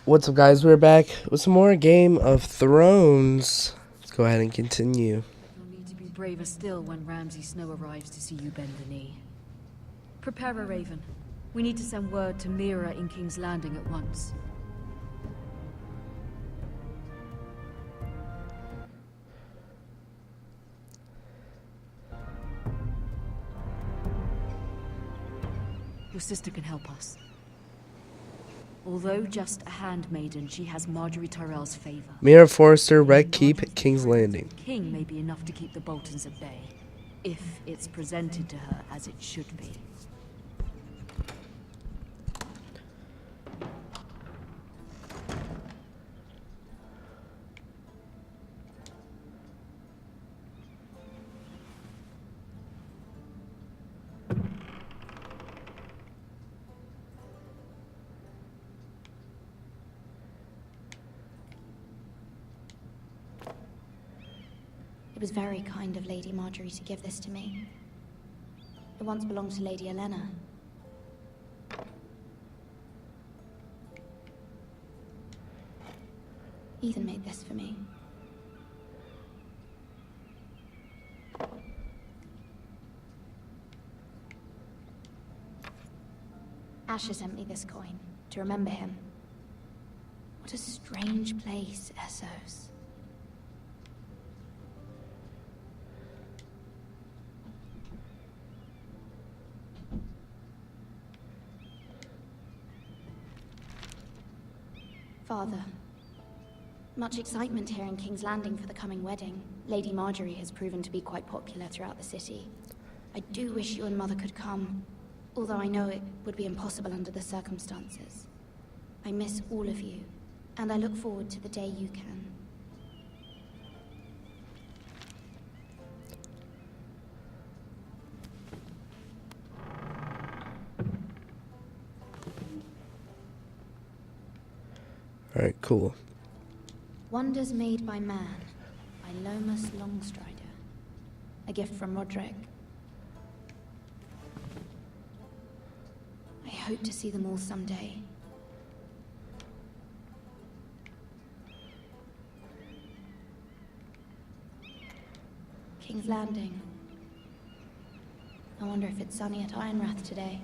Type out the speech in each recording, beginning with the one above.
What's up, guys? We're back with some more Game of Thrones. Let's go ahead and continue. You'll need to be braver still when Ramsay Snow arrives to see you bend the knee. Prepare a raven. We need to send word to Mira in King's Landing at once. Your sister can help us. Although just a handmaiden, she has Marjorie Tyrell's favor. Mira Forrester, Red Keep, King's Landing. King may be enough to keep the Boltons at bay, if it's presented to her as it should be. It was very kind of Lady Marjorie to give this to me. It once belonged to Lady Olenna. Ethan made this for me. Asher sent me this coin to remember him. What a strange place, Essos. Father, much excitement here in King's Landing for the coming wedding. Lady Marjorie has proven to be quite popular throughout the city. I do wish you and Mother could come, although I know it would be impossible under the circumstances. I miss all of you, and I look forward to the day you can. Alright, cool. Wonders Made by Man, by Lomas Longstrider. A gift from Roderick. I hope to see them all someday. King's Landing. I wonder if it's sunny at Ironrath today.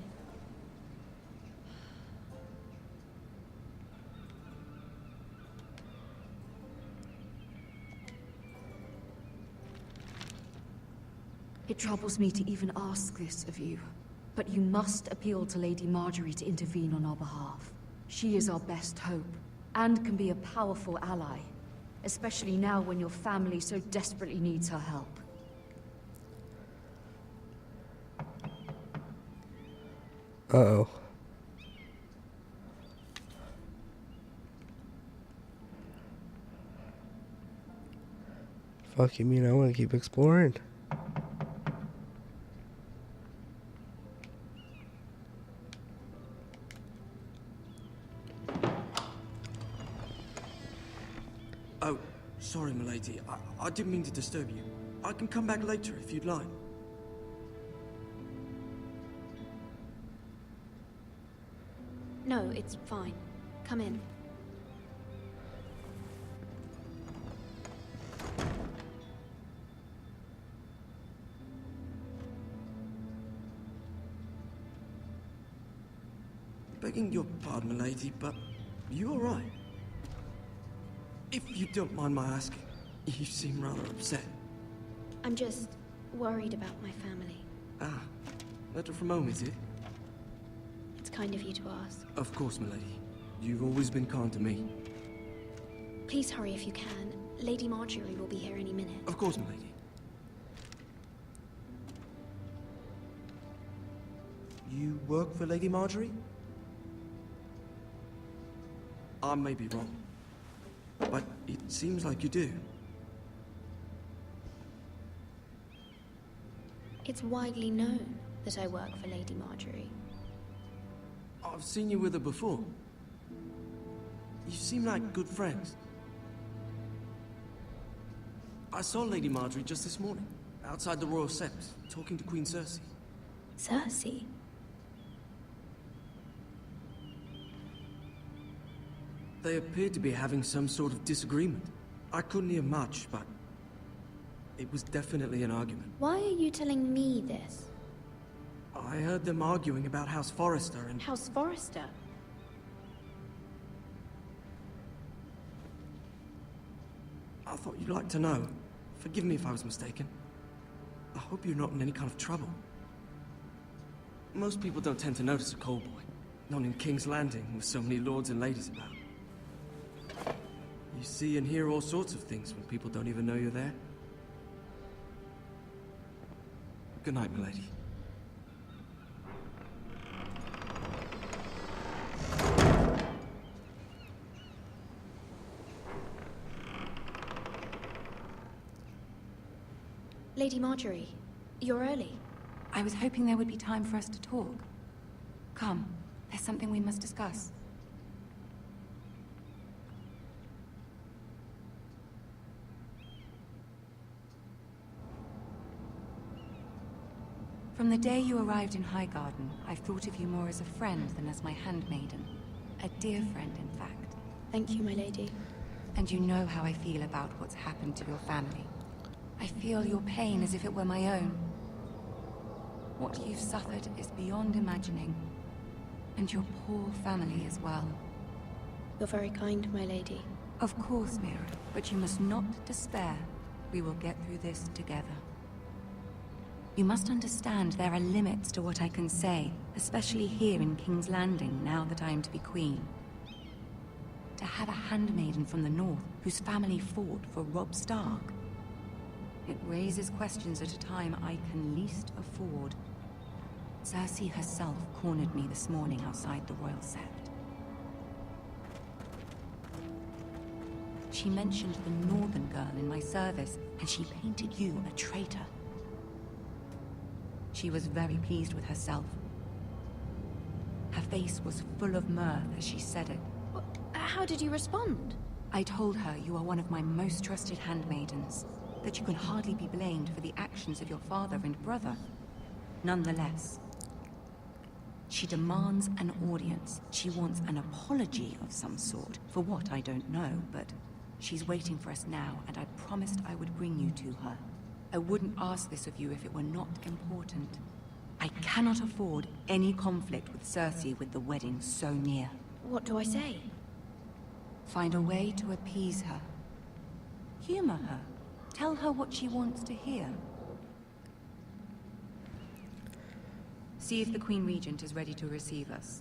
It troubles me to even ask this of you, but you must appeal to Lady Marjorie to intervene on our behalf. She is our best hope, and can be a powerful ally, especially now when your family so desperately needs her help. Uh-oh. Fuck, you mean I want to keep exploring? Oh, sorry, milady. I didn't mean to disturb you. I can come back later if you'd like. No, it's fine. Come in. Begging your pardon, milady, but you all right? If you don't mind my asking, you seem rather upset. I'm just worried about my family. Ah, letter from home, is it? It's kind of you to ask. Of course, milady. You've always been kind to me. Please hurry if you can. Lady Marjorie will be here any minute. Of course, milady. You work for Lady Marjorie? I may be wrong, but it seems like you do. It's widely known that I work for Lady Marjorie. I've seen you with her before. You seem like good friends. I saw Lady Marjorie just this morning, outside the Royal Sept, talking to Queen Cersei. Cersei? They appeared to be having some sort of disagreement. I couldn't hear much, but it was definitely an argument. Why are you telling me this? I heard them arguing about House Forrester and... House Forrester? I thought you'd like to know. Forgive me if I was mistaken. I hope you're not in any kind of trouble. Most people don't tend to notice a call boy. Not in King's Landing, with so many lords and ladies about. You see and hear all sorts of things when people don't even know you're there. Good night, milady. Lady Marjorie, you're early. I was hoping there would be time for us to talk. Come, there's something we must discuss. From the day you arrived in Highgarden, I've thought of you more as a friend than as my handmaiden. A dear friend, in fact. Thank you, my lady. And you know how I feel about what's happened to your family. I feel your pain as if it were my own. What you've suffered is beyond imagining. And your poor family as well. You're very kind, my lady. Of course, Mira, but you must not despair. We will get through this together. You must understand there are limits to what I can say, especially here in King's Landing, now that I am to be queen. To have a handmaiden from the north, whose family fought for Robb Stark. It raises questions at a time I can least afford. Cersei herself cornered me this morning outside the Royal Sept. She mentioned the Northern girl in my service, and she painted you a traitor. She was very pleased with herself. Her face was full of mirth as she said it. How did you respond? I told her you are one of my most trusted handmaidens, that you can hardly be blamed for the actions of your father and brother. Nonetheless, she demands an audience. She wants an apology of some sort, for what I don't know, but she's waiting for us now, and I promised I would bring you to her. I wouldn't ask this of you if it were not important. I cannot afford any conflict with Cersei with the wedding so near. What do I say? Find a way to appease her. Humor her. Tell her what she wants to hear. See if the Queen Regent is ready to receive us.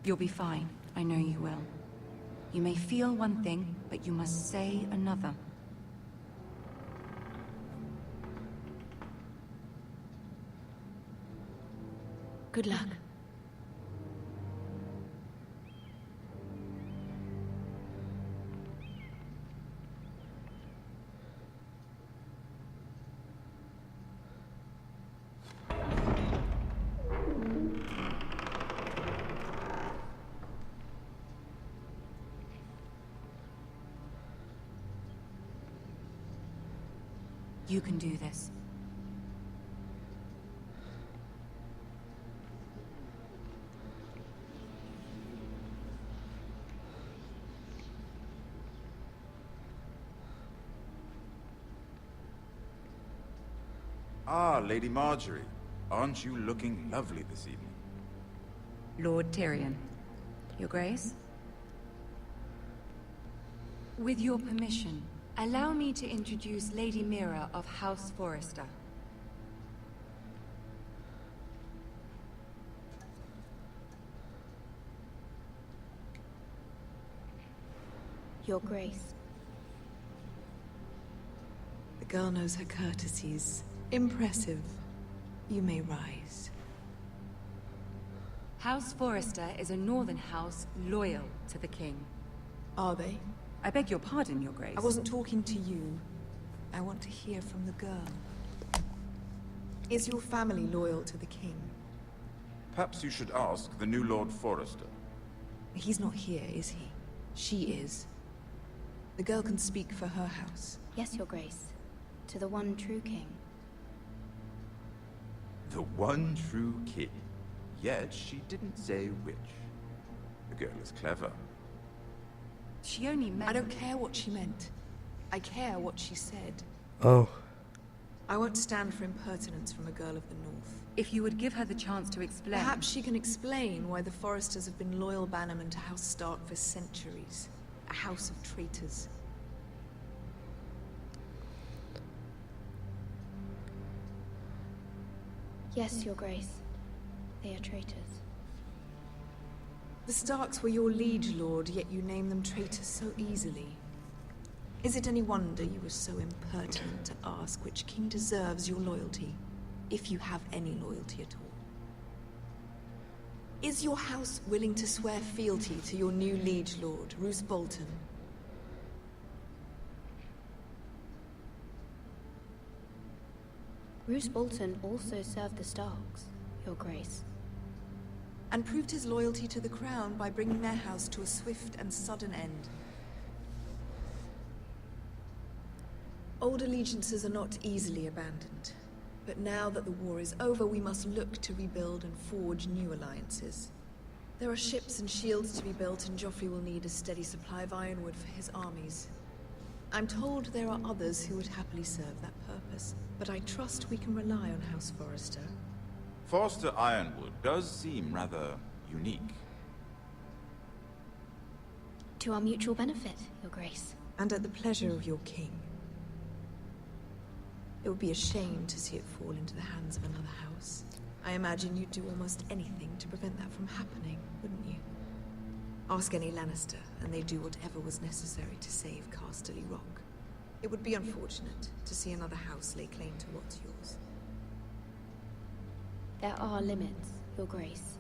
You'll be fine. I know you will. You may feel one thing, but you must say another. Good luck. You can do this. Ah, Lady Marjorie. Aren't you looking lovely this evening? Lord Tyrion. Your Grace? With your permission, allow me to introduce Lady Mira of House Forrester. Your Grace. The girl knows her courtesies. Impressive. You may rise. House Forrester is a northern house loyal to the king. Are they? I beg your pardon, Your Grace. I wasn't talking to you. I want to hear from the girl. Is your family loyal to the king? Perhaps you should ask the new Lord Forrester. He's not here, is he? She is. The girl can speak for her house. Yes, Your Grace. To the one true king. The one true king. Yet she didn't say which. The girl is clever. She only meant... I don't care what she meant. I care what she said. Oh. I won't stand for impertinence from a girl of the North. If you would give her the chance to explain... Perhaps she can explain why the Forresters have been loyal bannermen to House Stark for centuries. A house of traitors. Yes, Your Grace. They are traitors. The Starks were your liege lord, yet you name them traitors so easily. Is it any wonder you were so impertinent to ask which king deserves your loyalty, if you have any loyalty at all? Is your house willing to swear fealty to your new liege lord, Roose Bolton? Roose Bolton also served the Starks, Your Grace. And proved his loyalty to the crown by bringing their house to a swift and sudden end. Old allegiances are not easily abandoned. But now that the war is over, we must look to rebuild and forge new alliances. There are ships and shields to be built, and Joffrey will need a steady supply of ironwood for his armies. I'm told there are others who would happily serve that purpose, but I trust we can rely on House Forrester. Forster Ironwood does seem rather unique. To our mutual benefit, Your Grace. And at the pleasure of your king. It would be a shame to see it fall into the hands of another house. I imagine you'd do almost anything to prevent that from happening, wouldn't you? Ask any Lannister, and they'd do whatever was necessary to save Casterly Rock. It would be unfortunate to see another house lay claim to what's yours. There are limits, Your Grace.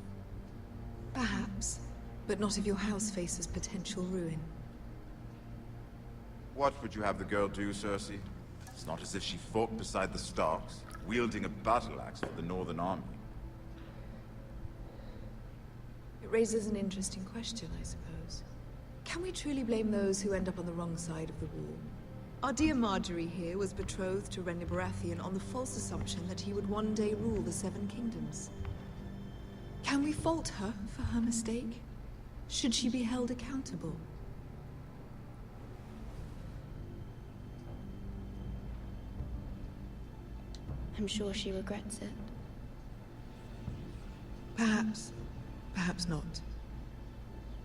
Perhaps, but not if your house faces potential ruin. What would you have the girl do, Cersei? It's not as if she fought beside the Starks, wielding a battle axe for the Northern Army. It raises an interesting question, I suppose. Can we truly blame those who end up on the wrong side of the war? Our dear Marjorie here was betrothed to Renly Baratheon on the false assumption that he would one day rule the Seven Kingdoms. Can we fault her for her mistake? Should she be held accountable? I'm sure she regrets it. Perhaps. Perhaps not.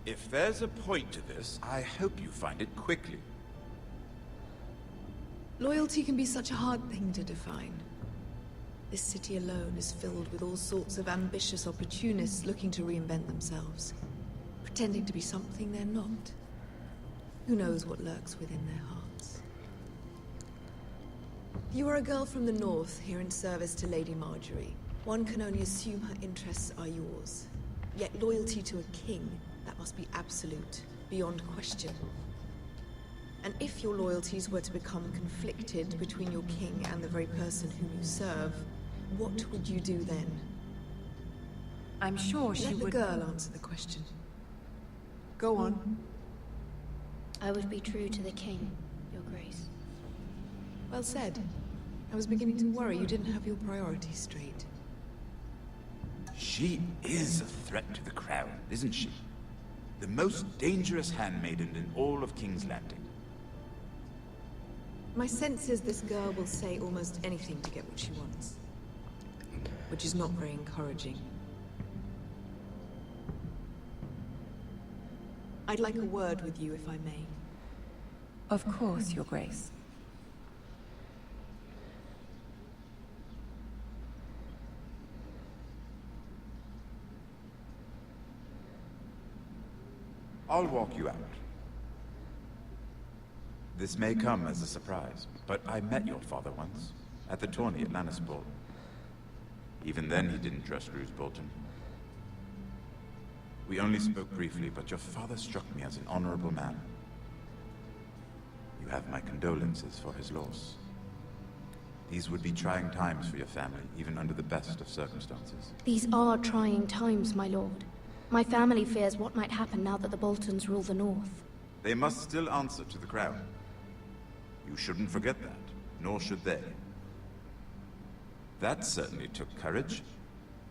If there's a point to this, I hope you find it quickly. Loyalty can be such a hard thing to define. This city alone is filled with all sorts of ambitious opportunists looking to reinvent themselves. Pretending to be something they're not. Who knows what lurks within their hearts? You are a girl from the north, here in service to Lady Marjorie. One can only assume her interests are yours. Yet loyalty to a king, that must be absolute, beyond question. And if your loyalties were to become conflicted between your king and the very person whom you serve, what would you do then? I'm sure she Let the would... girl answer the question. Go on. I would be true to the king, Your Grace. Well said. I was beginning to worry you didn't have your priorities straight. She is a threat to the crown, isn't she? The most dangerous handmaiden in all of King's Landing. My sense is this girl will say almost anything to get what she wants. Which is not very encouraging. I'd like a word with you, if I may. Of course, Your Grace. I'll walk you out. This may come as a surprise, but I met your father once, at the tourney at Lannisport. Even then he didn't trust Roose Bolton. We only spoke briefly, but your father struck me as an honorable man. You have my condolences for his loss. These would be trying times for your family, even under the best of circumstances. These are trying times, my lord. My family fears what might happen now that the Boltons rule the north. They must still answer to the crown. You shouldn't forget that, nor should they. That certainly took courage.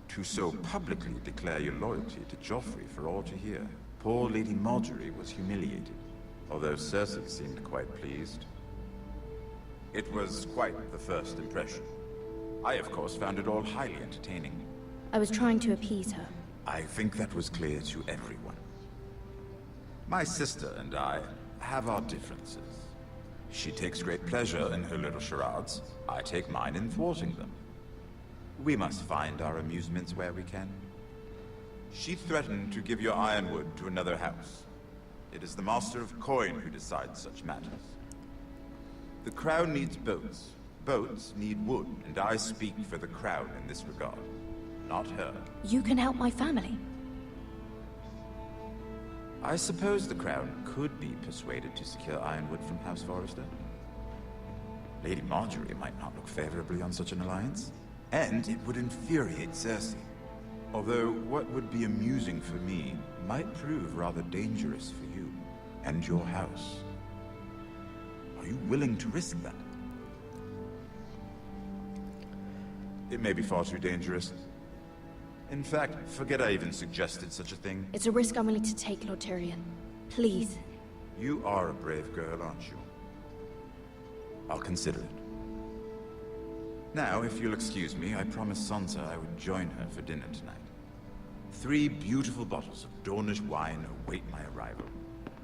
To so publicly declare your loyalty to Joffrey for all to hear. Poor Lady Margaery was humiliated, although Cersei seemed quite pleased. It was quite the first impression. I, of course, found it all highly entertaining. I was trying to appease her. I think that was clear to everyone. My sister and I have our differences. She takes great pleasure in her little charades. I take mine in thwarting them. We must find our amusements where we can. She threatened to give your ironwood to another house. It is the Master of Coin who decides such matters. The crown needs boats. Boats need wood, and I speak for the crown in this regard. Not her. You can help my family. I suppose the crown could be persuaded to secure ironwood from House Forrester. Lady Margaery might not look favorably on such an alliance. And it would infuriate Cersei. Although what would be amusing for me might prove rather dangerous for you and your house. Are you willing to risk that? It may be far too dangerous. In fact, forget I even suggested such a thing. It's a risk I'm willing to take, Lord Tyrion. Please. You are a brave girl, aren't you? I'll consider it. Now, if you'll excuse me, I promised Sansa I would join her for dinner tonight. 3 beautiful bottles of Dornish wine await my arrival.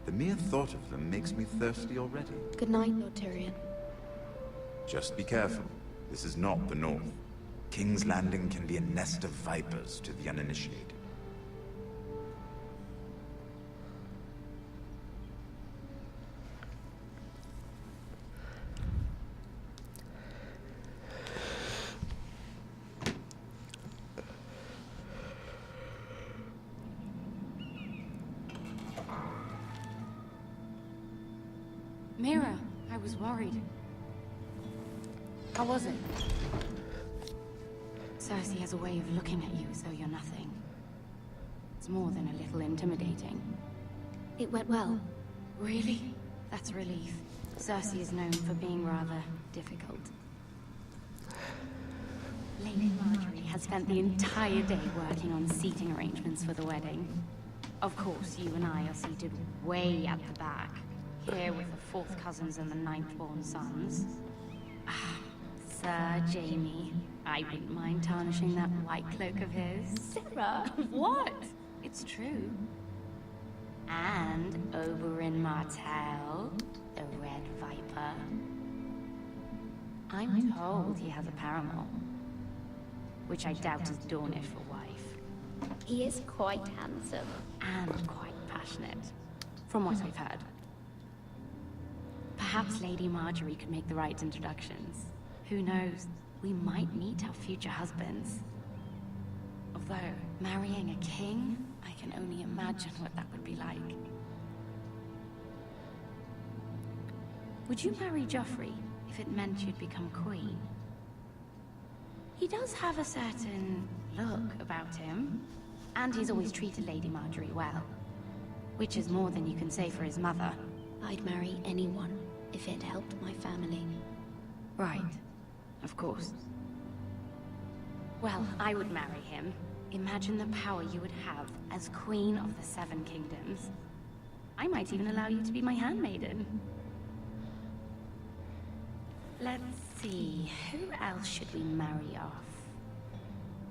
The mere thought of them makes me thirsty already. Good night, Lord Tyrion. Just be careful. This is not the North. King's Landing can be a nest of vipers to the uninitiated. Mira, I was worried. How was it? Cersei has a way of looking at you as though you're nothing. It's more than a little intimidating. It went well. Really? That's a relief. Cersei is known for being rather difficult. Lady Margaery has spent the entire day working on seating arrangements for the wedding. Of course, you and I are seated way at the back. Here with the 4th cousins and the 9th-born sons. Sir Jaime, I wouldn't mind tarnishing that white cloak of his. Sarah, what? It's true. And Oberyn Martell, the Red Viper. I'm told he has a paramour, which I doubt is Dornish for wife. He is quite handsome. And quite passionate, from what I've heard. Perhaps Lady Margaery could make the right introductions. Who knows? We might meet our future husbands. Although, marrying a king, I can only imagine what that would be like. Would you marry Joffrey if it meant you'd become queen? He does have a certain look about him, and he's always treated Lady Margaery well. Which is more than you can say for his mother. I'd marry anyone if it helped my family. Right. Of course. Well, I would marry him. Imagine the power you would have as Queen of the 7 Kingdoms. I might even allow you to be my handmaiden. Let's see, who else should we marry off?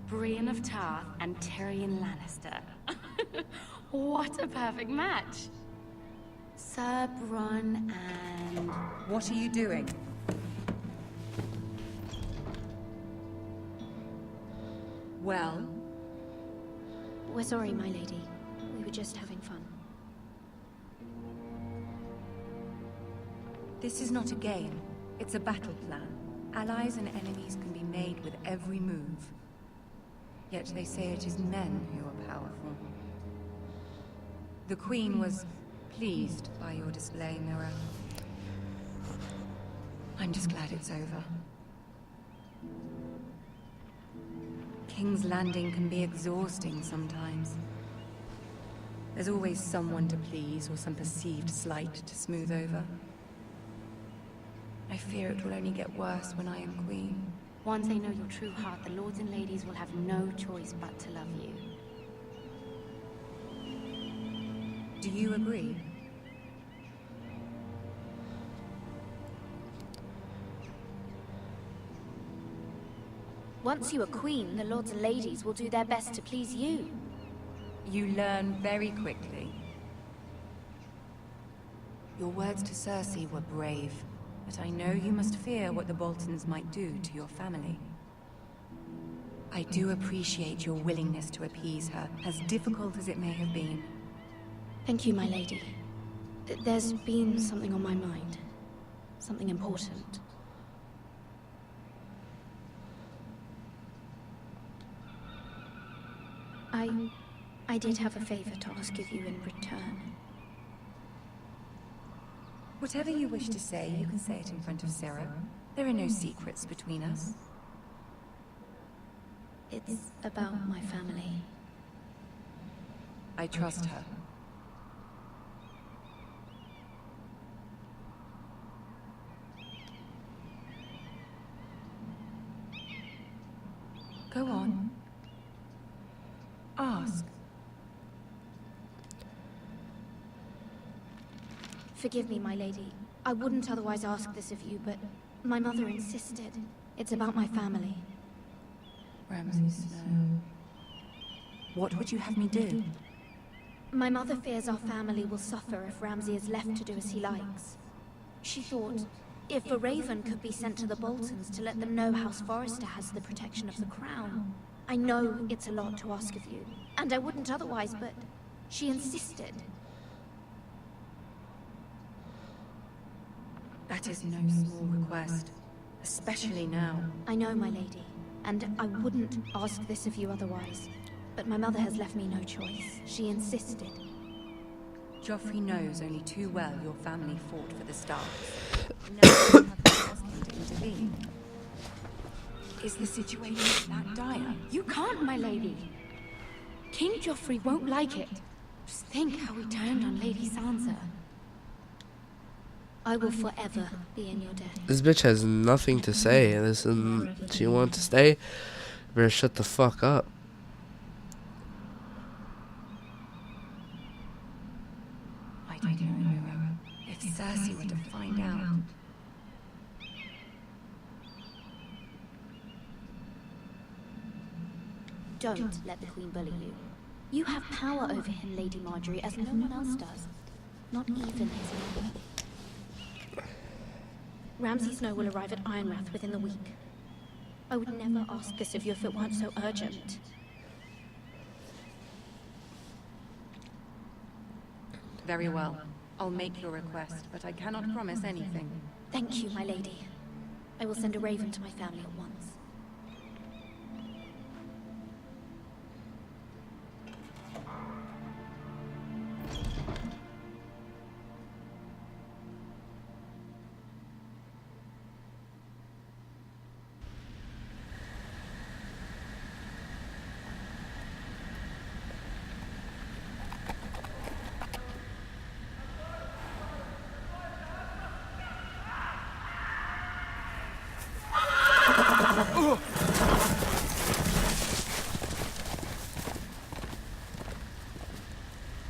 Brienne of Tarth and Tyrion Lannister. What a perfect match! Sir Bronn and... What are you doing? Well, We're sorry, my lady. We were just having fun. this is not a game. It's a battle plan. Allies and enemies can be made with every move. Yet they say it is men who are powerful. The Queen was pleased by your display, Mira. I'm just glad it's over. King's Landing can be exhausting sometimes. There's always someone to please or some perceived slight to smooth over. I fear it will only get worse when I am queen. Once they know your true heart, the lords and ladies will have no choice but to love you. Do you agree? Once you are queen, the lords and ladies will do their best to please you. You learn very quickly. Your words to Cersei were brave, but I know you must fear what the Boltons might do to your family. I do appreciate your willingness to appease her, as difficult as it may have been. Thank you, my lady. There's been something on my mind. Something important. I did have a favor to ask of you in return. Whatever you wish to say, you can say it in front of Sarah. There are no secrets between us. It's about my family. I trust her. Go on. Ask. Forgive me, my lady. I wouldn't otherwise ask this of you, but my mother insisted. It's about my family. Ramsay Snow. What would you have me do? My mother fears our family will suffer if Ramsay is left to do as he likes. She thought, if a raven could be sent to the Boltons to let them know House Forrester has the protection of the crown. I know it's a lot to ask of you, and I wouldn't otherwise, but she insisted. That is no small request, especially now. I know, my lady, and I wouldn't ask this of you otherwise. But my mother has left me no choice. She insisted. Joffrey knows only too well your family fought for the Starks. Now you have to ask him to intervene. Is the situation that dire? You can't, my lady. King Joffrey won't like it. Just think how he turned on Lady Sansa. I will forever be in your debt. This bitch has nothing to say. She wants to stay. Better shut the fuck up. I don't know. If Cersei were to find out. Don't let the Queen bully you. You have power over him, Lady Marjorie, as no one else does. Not even his mother. Ramsay Snow will arrive at Ironrath within the week. I would never ask this of you if it weren't so urgent. Very well. I'll make your request, but I cannot promise anything. Thank you, my lady. I will send a raven to my family at once.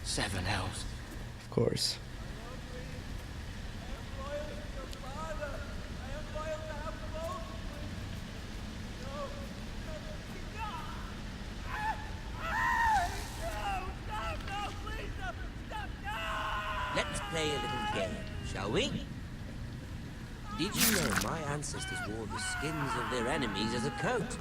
Seven hells. Of course. Let's play a little game, shall we? Did you know my ancestors wore the skins of their enemies as a coat?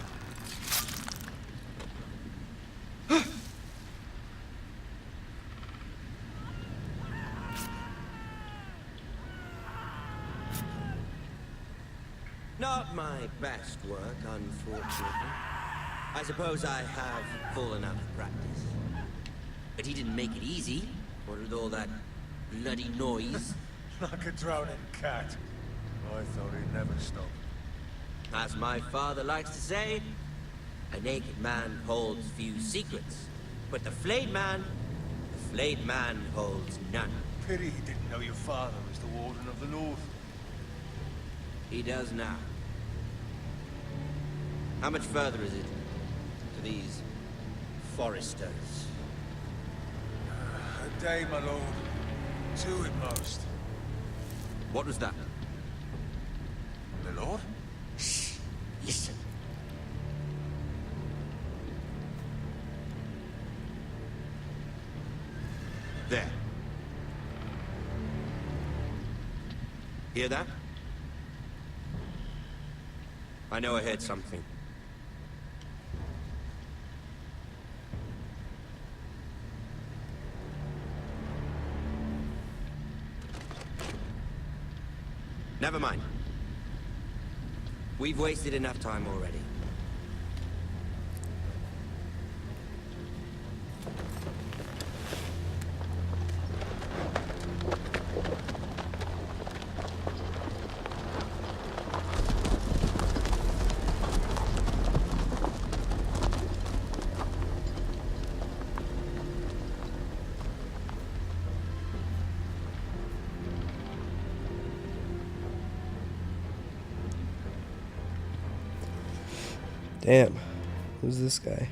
Not my best work, unfortunately. I suppose I have fallen out of practice. But he didn't make it easy, what with all that bloody noise. Like a drowning cat. I thought he'd never stop. As my father likes to say, a naked man holds few secrets. But the flayed man, the flayed man holds none. Pity he didn't know your father was the Warden of the North. He does now. How much further is it to these foresters? A day, my lord. 2 at most. What was that? My lord? Shh! Listen. There. Hear that? I know I heard something. Never mind. We've wasted enough time already. Damn. Who's this guy?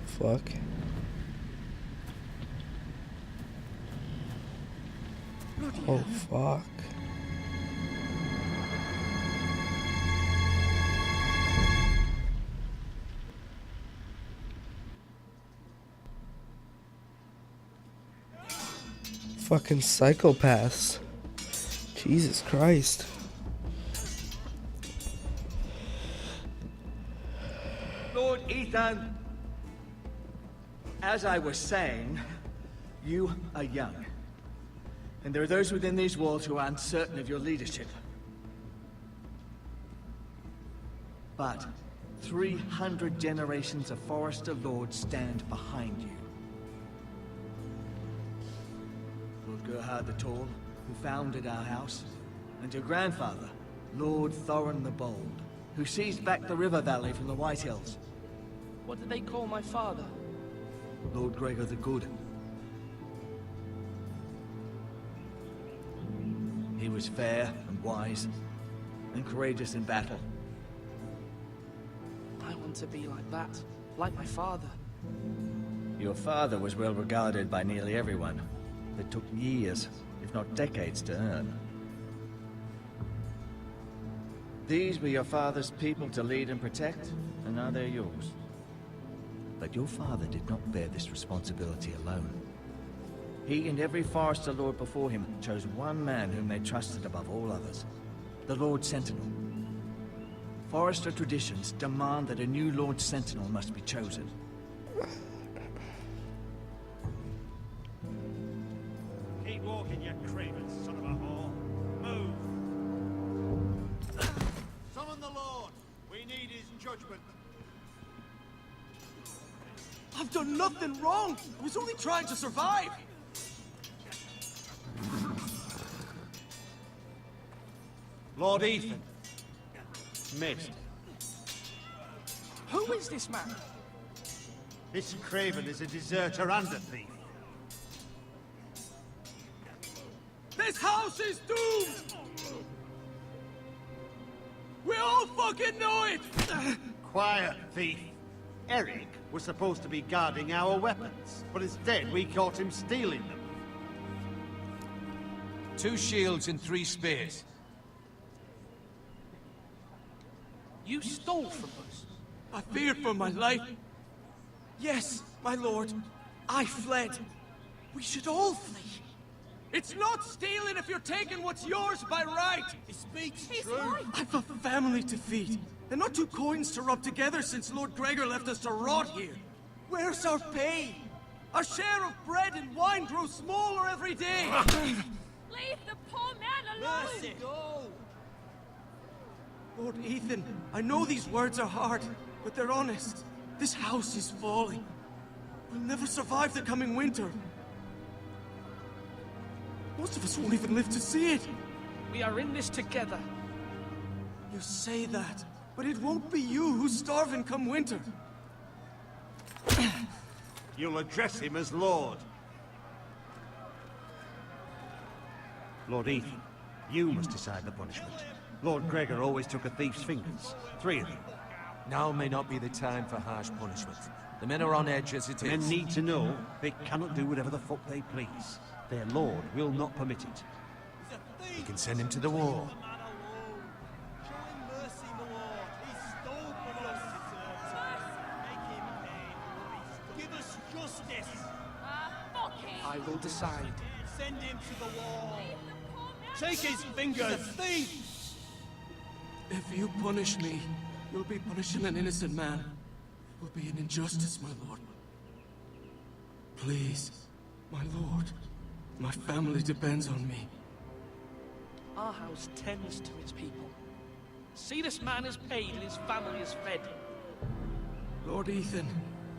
Fuck. Oh, fuck. Fucking psychopaths. Jesus Christ. Lord Ethan, as I was saying, you are young. And there are those within these walls who are uncertain of your leadership. But 300 generations of Forester Lords stand behind you. Lord Gerhard the Tall, who founded our house, and your grandfather, Lord Thorin the Bold, who seized back the river valley from the White Hills. What did they call my father? Lord Gregor the Good. He was fair and wise, and courageous in battle. I want to be like that, like my father. Your father was well regarded by nearly everyone. It took years, if not decades, to earn. These were your father's people to lead and protect, and now they're yours. But your father did not bear this responsibility alone. He and every Forester Lord before him chose one man whom they trusted above all others, the Lord Sentinel. Forester traditions demand that a new Lord Sentinel must be chosen. Keep walking, you craven son of a whore. Move! Summon the Lord! We need his judgment. I've done nothing wrong! I was only trying to survive! Lord Ethan. Missed. Who is this man? This craven is a deserter and a thief. This house is doomed! We all fucking know it! Quiet, thief. Eric was supposed to be guarding our weapons, but instead we caught him stealing them. 2 shields and 3 spears. You stole from us. I feared for my life. Yes, my lord. I fled. We should all flee. It's not stealing if you're taking what's yours by right. He speaks He's true. right. I've a family to feed, and not 2 coins to rub together since Lord Gregor left us to rot here. Where's our pay? Our share of bread and wine grows smaller every day. Leave the poor man alone! Mercy. Go. Lord Ethan, I know these words are hard, but they're honest. This house is falling. We'll never survive the coming winter. Most of us won't even live to see it. We are in this together. You say that, but it won't be you who's starving come winter. You'll address him as Lord. Lord Ethan, you must decide the punishment. Lord Gregor always took a thief's fingers. 3 of them. Now may not be the time for harsh punishment. The men are on edge as it is. Men need to know they cannot do whatever the fuck they please. Their lord will not permit it. We can send him to the wall. Give us justice. I will decide. Send him to the wall. Take his fingers. Thief. If you punish me, you'll be punishing an innocent man. It will be an injustice, my lord. Please, my lord. My family depends on me. Our house tends to its people. See, this man is paid and his family is fed. Lord Ethan,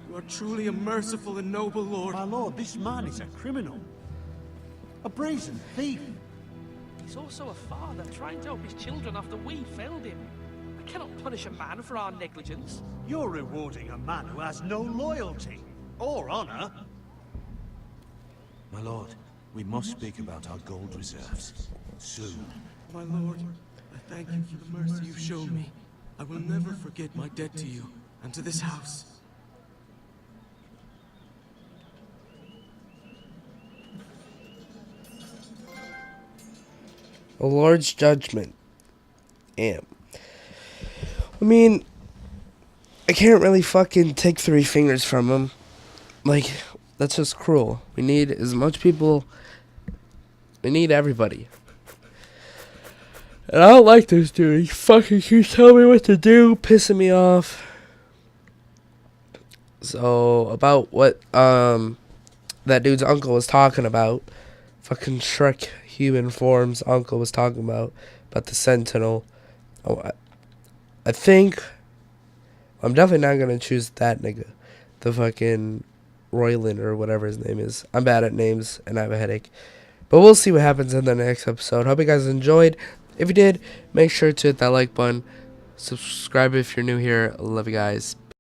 you are truly a merciful and noble lord. My lord, this man is a criminal. A brazen thief. He's also a father trying to help his children after we failed him. I cannot punish a man for our negligence. You're rewarding a man who has no loyalty or honor. My lord, we must speak about our gold reserves. Soon. My lord, I thank you for the mercy you've shown me. I will never forget my debt to you and to this house. A Lord's judgment. Damn. I mean, I can't really fucking take 3 fingers from him. Like, that's just cruel. We need as much people. We need everybody. And I don't like this dude. He fucking keeps telling me what to do, pissing me off. So, about what that dude's uncle was talking about. Fucking Shrek human form's uncle was talking about the Sentinel. Oh, I think I'm definitely not gonna choose that nigga. The fucking Royland or whatever his name is. I'm bad at names and I have a headache. But we'll see what happens in the next episode. Hope you guys enjoyed. If you did, make sure to hit that like button. Subscribe if you're new here. Love you guys.